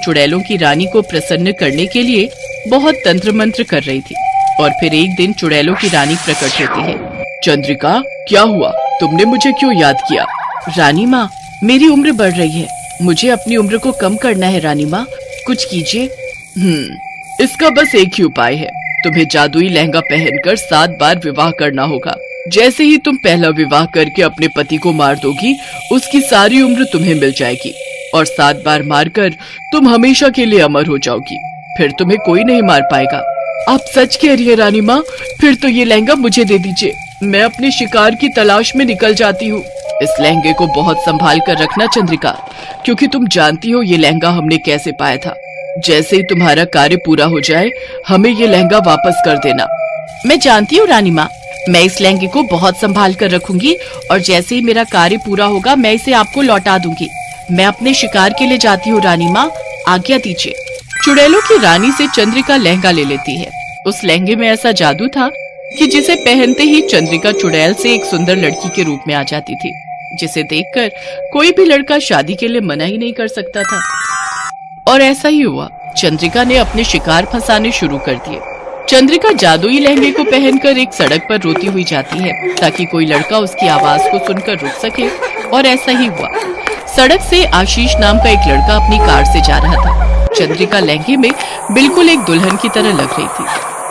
चुड़ैलों की रानी को प्रसन्न करने के लिए बहुत तंत्र मंत्र कर रही थी। और फिर एक दिन चुड़ैलों की रानी प्रकट होती है। चंद्रिका, क्या हुआ? तुमने मुझे क्यों याद किया? रानी माँ, मेरी उम्र बढ़ रही है, मुझे अपनी उम्र को कम करना है। रानी माँ, कुछ कीजिए। इसका बस एक ही उपाय है। तुम्हें जादुई लहंगा पहनकर 7 बार विवाह करना होगा। जैसे ही तुम पहला विवाह करके अपने पति को मार दोगी, उसकी सारी उम्र तुम्हें मिल जाएगी और 7 बार मारकर तुम हमेशा के लिए अमर हो जाओगी। फिर तुम्हें कोई नहीं मार पाएगा। आप सच कह रही है रानी माँ? फिर तो ये लहंगा मुझे दे दीजिए, मैं अपने शिकार की तलाश में निकल जाती हूँ। इस लहंगे को बहुत संभाल कर रखना चंद्रिका, क्योंकि तुम जानती हो ये लहंगा हमने कैसे पाया था। जैसे ही तुम्हारा कार्य पूरा हो जाए, हमें ये लहंगा वापस कर देना। मैं जानती हूँ रानी माँ, मैं इस लहंगे को बहुत संभाल कर रखूंगी और जैसे ही मेरा कार्य पूरा होगा मैं इसे आपको लौटा दूंगी। मैं अपने शिकार के लिए जाती हूँ रानी माँ, आज्ञा दीजिए। चुड़ैलों की रानी से चंद्रिका लहंगा ले लेती है। उस लहंगे में ऐसा जादू था कि जिसे पहनते ही चंद्रिका चुड़ैल से एक सुंदर लड़की के रूप में आ जाती थी, जिसे देखकर कोई भी लड़का शादी के लिए मना ही नहीं कर सकता था। और ऐसा ही हुआ। चंद्रिका ने अपने शिकार फंसाने शुरू कर दिए। चंद्रिका जादुई लहंगे को पहनकर एक सड़क पर रोती हुई जाती है ताकि कोई लड़का उसकी आवाज को सुनकर रुक सके। और ऐसा ही हुआ। सड़क से आशीष नाम का एक लड़का अपनी कार से जा रहा था। चंद्रिका लहंगे में बिल्कुल एक दुल्हन की तरह लग रही थी।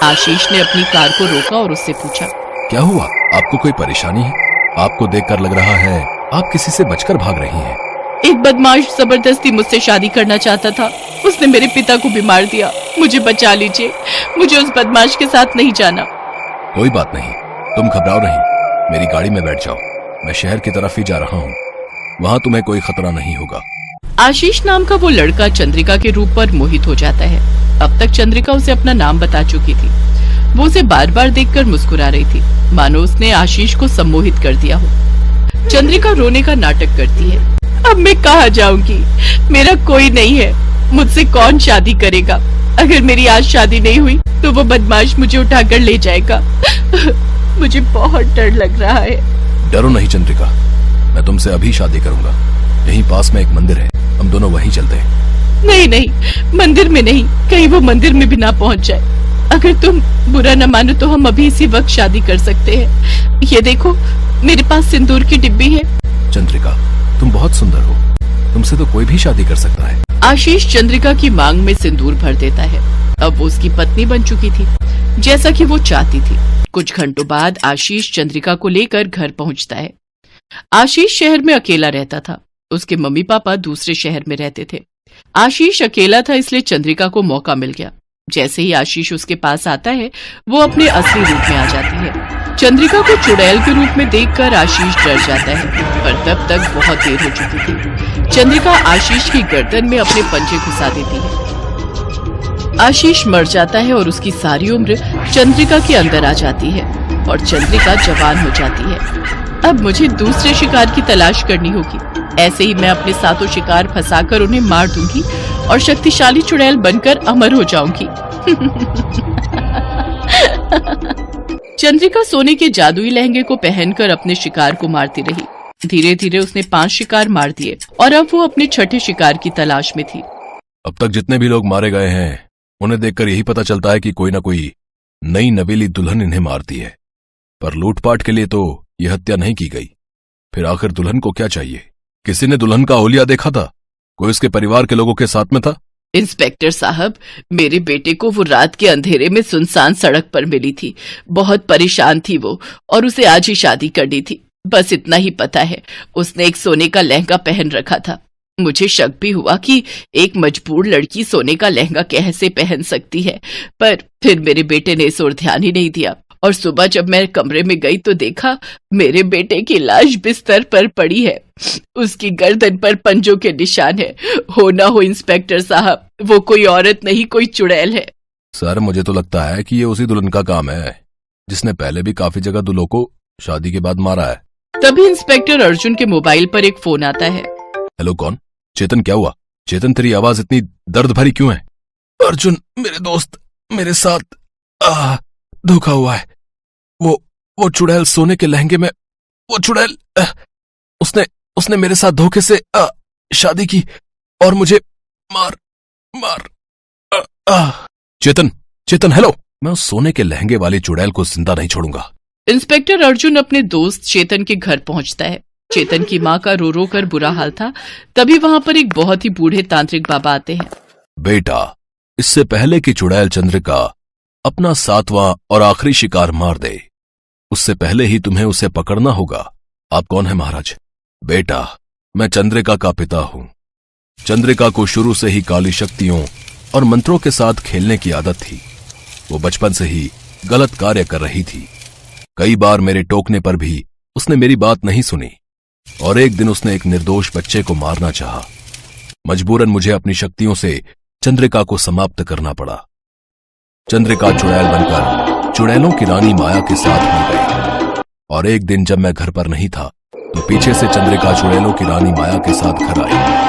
आशीष ने अपनी कार को रोका और उससे पूछा, क्या हुआ? आपको कोई परेशानी है? आपको देखकर लग रहा है आप किसी से बचकर भाग रही हैं। एक बदमाश जबरदस्ती मुझसे शादी करना चाहता था। उसने मेरे पिता को भी मार दिया। मुझे बचा लीजिए, मुझे उस बदमाश के साथ नहीं जाना। कोई बात नहीं, तुम घबराओ नहीं, मेरी गाड़ी में बैठ जाओ। मैं शहर की तरफ ही जा रहा हूँ, वहाँ तुम्हें कोई खतरा नहीं होगा। आशीष नाम का वो लड़का चंद्रिका के रूप पर मोहित हो जाता है। अब तक चंद्रिका उसे अपना नाम बता चुकी थी। वो उसे बार बार देखकर मुस्कुरा रही थी, मानो उसने आशीष को सम्मोहित कर दिया हो। चंद्रिका रोने का नाटक करती है। अब मैं कहाँ जाऊंगी? मेरा कोई नहीं है, मुझसे कौन शादी करेगा? अगर मेरी आज शादी नहीं हुई तो वो बदमाश मुझे उठाकर ले जाएगा। मुझे बहुत डर लग रहा है। डरो नहीं चंद्रिका, मैं तुमसे अभी शादी करूंगा। यहीं पास में एक मंदिर है, हम दोनों वहीं चलते हैं। नहीं नहीं, मंदिर में नहीं, कहीं वो मंदिर में भी ना पहुंच जाए। अगर तुम बुरा न मानो तो हम अभी इसी वक्त शादी कर सकते हैं। ये देखो, मेरे पास सिंदूर की डिब्बी है। चंद्रिका, तुम बहुत सुंदर हो, तुमसे तो कोई भी शादी कर सकता है। आशीष चंद्रिका की मांग में सिंदूर भर देता है। अब वो उसकी पत्नी बन चुकी थी, जैसा कि वो चाहती थी। कुछ घंटों बाद आशीष चंद्रिका को लेकर घर पहुंचता है। आशीष शहर में अकेला रहता था। उसके मम्मी पापा दूसरे शहर में रहते थे। आशीष अकेला था, इसलिए चंद्रिका को मौका मिल गया। जैसे ही आशीष उसके पास आता है, वो अपने असली रूप में आ जाती है। चंद्रिका को चुड़ैल के रूप में देखकर आशीष डर जाता है, पर तब तक बहुत देर हो चुकी थी। चंद्रिका आशीष की गर्दन में अपने पंजे घुसा देती है। आशीष मर जाता है और उसकी सारी उम्र चंद्रिका के अंदर आ जाती है और चंद्रिका जवान हो जाती है। अब मुझे दूसरे शिकार की तलाश करनी होगी। ऐसे ही मैं अपने साथों शिकार फंसाकर उन्हें मार दूंगी और शक्तिशाली चुड़ैल बनकर अमर हो जाऊंगी। चंद्रिका सोने के जादुई लहंगे को पहनकर अपने शिकार को मारती रही। धीरे धीरे उसने 5 शिकार मार दिए और अब वो अपने छठे शिकार की तलाश में थी। अब तक जितने भी लोग मारे गए हैं, उन्हें देखकर यही पता चलता है कि कोई ना कोई नई नवेली दुल्हन इन्हें मारती है, पर लूटपाट के लिए तो यह हत्या नहीं की गई। फिर आखिर दुल्हन को क्या चाहिए? किसी ने दुल्हन का ओलिया देखा था? कोई उसके परिवार के लोगों के साथ में था? इंस्पेक्टर साहब, मेरे बेटे को वो रात के अंधेरे में सुनसान सड़क पर मिली थी। बहुत परेशान थी वो और उसे आज ही शादी करनी थी। बस इतना ही पता है, उसने एक सोने का लहंगा पहन रखा था। मुझे शक भी हुआ कि एक मजबूर लड़की सोने का लहंगा कैसे पहन सकती है, पर फिर मेरे बेटे ने इस ओर ध्यान ही नहीं दिया। और सुबह जब मैं कमरे में गई तो देखा मेरे बेटे की लाश बिस्तर पर पड़ी है। उसकी गर्दन पर पंजों के निशान है। हो ना हो इंस्पेक्टर साहब, वो कोई औरत नहीं, कोई चुड़ैल है। सर, मुझे तो लगता है कि ये उसी दुल्हन का काम है जिसने पहले भी काफी जगह दूल्हों को शादी के बाद मारा है। तभी इंस्पेक्टर अर्जुन के मोबाइल पर एक फोन आता है। हेलो, कौन? चेतन, क्या हुआ? चेतन, तेरी आवाज इतनी दर्द भरी क्यों है? अर्जुन, मेरे दोस्त, मेरे साथ धोखा हुआ है। वो चुड़ैल सोने के लहंगे में, वो चुड़ैल उसने मेरे साथ धोखे से शादी की और मुझे मार। चेतन, चेतन, हेलो। मैं उस सोने के लहंगे वाली चुड़ैल को जिंदा नहीं छोड़ूंगा। इंस्पेक्टर अर्जुन अपने दोस्त चेतन के घर पहुंचता है। चेतन की माँ का रो रो कर बुरा हाल था। तभी वहां पर एक बहुत ही बूढ़े तांत्रिक बाबा आते हैं। बेटा, इससे पहले कि चुड़ैल चंद्रिका अपना 7वां और आखिरी शिकार मार दे, उससे पहले ही तुम्हें उसे पकड़ना होगा। आप कौन है महाराज? बेटा, मैं चंद्रिका का पिता हूं। चंद्रिका को शुरू से ही काली शक्तियों और मंत्रों के साथ खेलने की आदत थी। वो बचपन से ही गलत कार्य कर रही थी। कई बार मेरे टोकने पर भी उसने मेरी बात नहीं सुनी और एक दिन उसने एक निर्दोष बच्चे को मारना चाहा। मजबूरन मुझे अपनी शक्तियों से चंद्रिका को समाप्त करना पड़ा। चंद्रिका चुड़ैल बनकर चुड़ैलों की रानी माया के साथ मिल गई और एक दिन जब मैं घर पर नहीं था तो पीछे से चंद्रिका चुड़ैलों की रानी माया के साथ घर आई।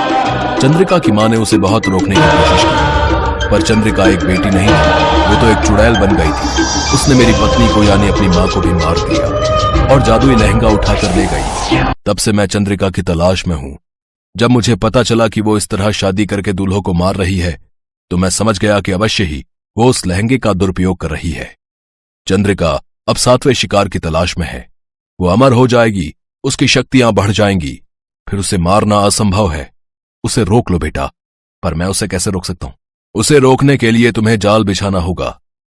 चंद्रिका की मां ने उसे बहुत रोकने की कोशिश की, पर चंद्रिका एक बेटी नहीं थी, वो तो एक चुड़ैल बन गई थी। उसने मेरी पत्नी को यानी अपनी मां को भी मार दिया और जादुई लहंगा उठाकर ले गई। तब से मैं चंद्रिका की तलाश में हूं। जब मुझे पता चला कि वो इस तरह शादी करके दूल्हों को मार रही है तो मैं समझ गया कि अवश्य ही वो उस लहंगे का दुरुपयोग कर रही है। चंद्रिका अब 7वें शिकार की तलाश में है। वो अमर हो जाएगी, उसकी शक्तियां बढ़ जाएंगी, फिर उसे मारना असंभव है। उसे रोक लो बेटा। पर मैं उसे कैसे रोक सकता हूं? उसे रोकने के लिए तुम्हें जाल बिछाना होगा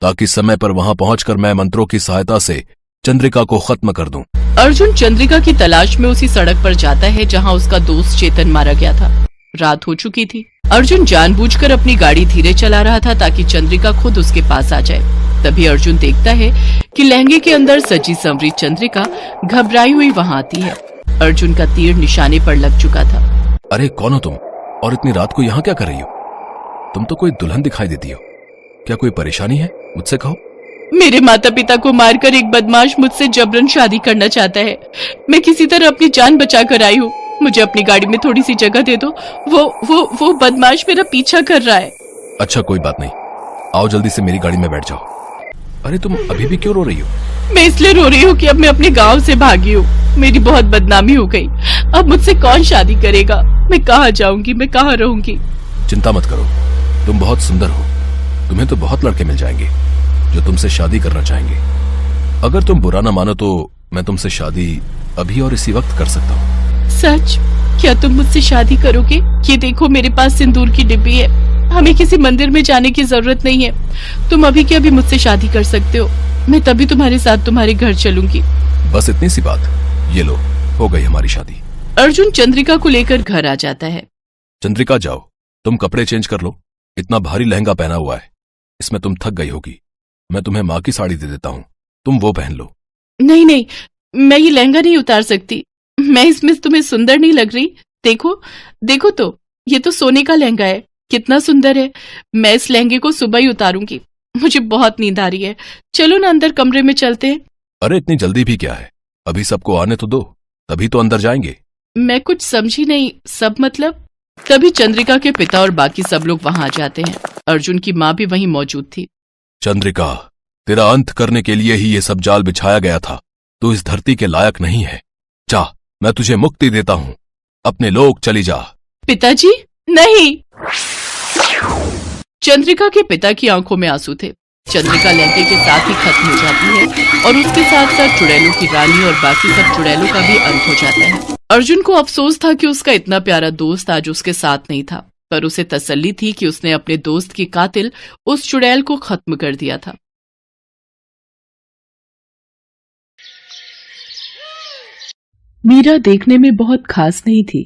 ताकि समय पर वहां पहुंचकर मैं मंत्रों की सहायता से चंद्रिका को खत्म कर दूं। अर्जुन चंद्रिका की तलाश में उसी सड़क पर जाता है जहां उसका दोस्त चेतन मारा गया था। रात हो चुकी थी। अर्जुन जानबूझकर अपनी गाड़ी धीरे चला रहा था ताकि चंद्रिका खुद उसके पास आ जाए। तभी अर्जुन देखता है कि लहंगे के अंदर सजी संवरी चंद्रिका घबराई हुई वहां आती है। अर्जुन का तीर निशाने पर लग चुका था। अरे कौन हो तुम और इतनी रात को यहाँ क्या कर रही हो? तुम तो कोई दुल्हन दिखाई देती हो। क्या कोई परेशानी है? मुझसे कहो। मेरे माता पिता को मारकर एक बदमाश मुझसे जबरन शादी करना चाहता है। मैं किसी तरह अपनी जान बचाकर आई हूँ। मुझे अपनी गाड़ी में थोड़ी सी जगह दे दो। वो बदमाश मेरा पीछा कर रहा है। अच्छा कोई बात नहीं, आओ जल्दी से मेरी गाड़ी में बैठ जाओ। अरे तुम अभी भी क्यों रो रही हो? मैं इसलिए रो रही हूँ कि अब मैं अपने गांव से भागी हूँ। मेरी बहुत बदनामी हो गई। अब मुझसे कौन शादी करेगा? मैं कहाँ जाऊंगी? मैं कहाँ रहूंगी? चिंता मत करो, तुम बहुत सुंदर हो। तुम्हें तो बहुत लड़के मिल जाएंगे जो तुमसे शादी करना चाहेंगे। अगर तुम बुरा ना मानो तो मैं तुमसे शादी अभी और इसी वक्त कर सकता हूँ। सच? क्या तुम मुझसे शादी करोगे? ये देखो मेरे पास सिंदूर की डिब्बी है। हमें किसी मंदिर में जाने की जरूरत नहीं है। तुम अभी के अभी मुझसे शादी कर सकते हो। मैं तभी तुम्हारे साथ तुम्हारे घर चलूंगी। बस इतनी सी बात। ये लो, हो गई हमारी शादी। अर्जुन चंद्रिका को लेकर घर आ जाता है। चंद्रिका जाओ, तुम कपड़े चेंज कर लो। इतना भारी लहंगा पहना हुआ है, इसमें तुम थक गई होगी। मैं तुम्हें माँ की साड़ी दे देता हूँ, तुम वो पहन लो। नहीं नहीं, मैं ये लहंगा नहीं उतार सकती। मैं इसमें तुम्हें सुंदर नहीं लग रही। देखो देखो तो, ये तो सोने का लहंगा है। कितना सुंदर है। मैं इस लहंगे को सुबह ही उतारूंगी। मुझे बहुत नींद आ रही है। चलो ना अंदर कमरे में चलते हैं। अरे इतनी जल्दी भी क्या है? अभी सबको आने तो दो, तभी तो अंदर जाएंगे। मैं कुछ समझी नहीं। सब मतलब? तभी चंद्रिका के पिता और बाकी सब लोग वहां आ जाते हैं। अर्जुन की माँ भी वहीं मौजूद थी। चंद्रिका, तेरा अंत करने के लिए ही ये सब जाल बिछाया गया था। तू इस धरती के लायक नहीं है। जा, मैं तुझे मुक्ति देता हूँ। अपने लोग चली जा। पिताजी नहीं। चंद्रिका के पिता की आंखों में आंसू थे। चंद्रिका लहंगे के साथ ही खत्म हो जाती है और उसके साथ साथ चुड़ैलों की रानी और बाकी सब चुड़ैलों का भी अंत हो जाता है। अर्जुन को अफसोस था कि उसका इतना प्यारा दोस्त आज उसके साथ नहीं था, पर उसे तसल्ली थी कि उसने अपने दोस्त की कातिल उस चुड़ैल को खत्म कर दिया था। मीरा देखने में बहुत खास नहीं थी।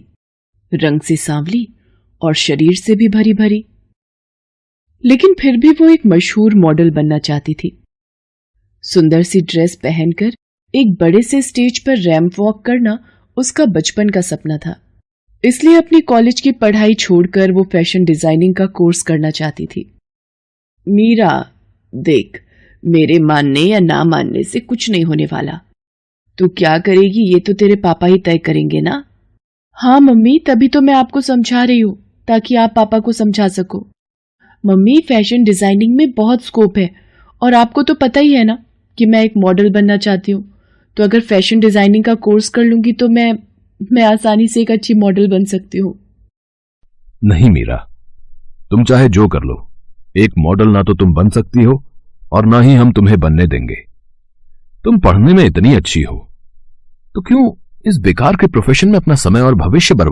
रंग से सांवली और शरीर से भी भरी भरी, लेकिन फिर भी वो एक मशहूर मॉडल बनना चाहती थी। सुंदर सी ड्रेस पहनकर एक बड़े से स्टेज पर रैंप वॉक करना उसका बचपन का सपना था। इसलिए अपनी कॉलेज की पढ़ाई छोड़कर वो फैशन डिजाइनिंग का कोर्स करना चाहती थी। मीरा, देख, मेरे मानने या ना मानने से कुछ नहीं होने वाला। तू क्या करेगी ये तो तेरे पापा ही तय करेंगे ना। हाँ मम्मी, तभी तो मैं आपको समझा रही हूँ ताकि आप पापा को समझा सको। मम्मी, फैशन डिजाइनिंग में बहुत स्कोप है और आपको तो पता ही है ना कि मैं एक मॉडल बनना चाहती हूँ। तो अगर फैशन डिजाइनिंग का कोर्स कर लूंगी तो मैं आसानी से एक अच्छी मॉडल बन सकती हूँ। नहीं मीरा, तुम चाहे जो कर लो, एक मॉडल ना तो तुम बन सकती हो और ना ही हम तुम्हें बनने देंगे। तुम पढ़ने में इतनी अच्छी हो तो क्यों इस बेकार के प्रोफेशन में अपना समय और भविष्य बर्बाद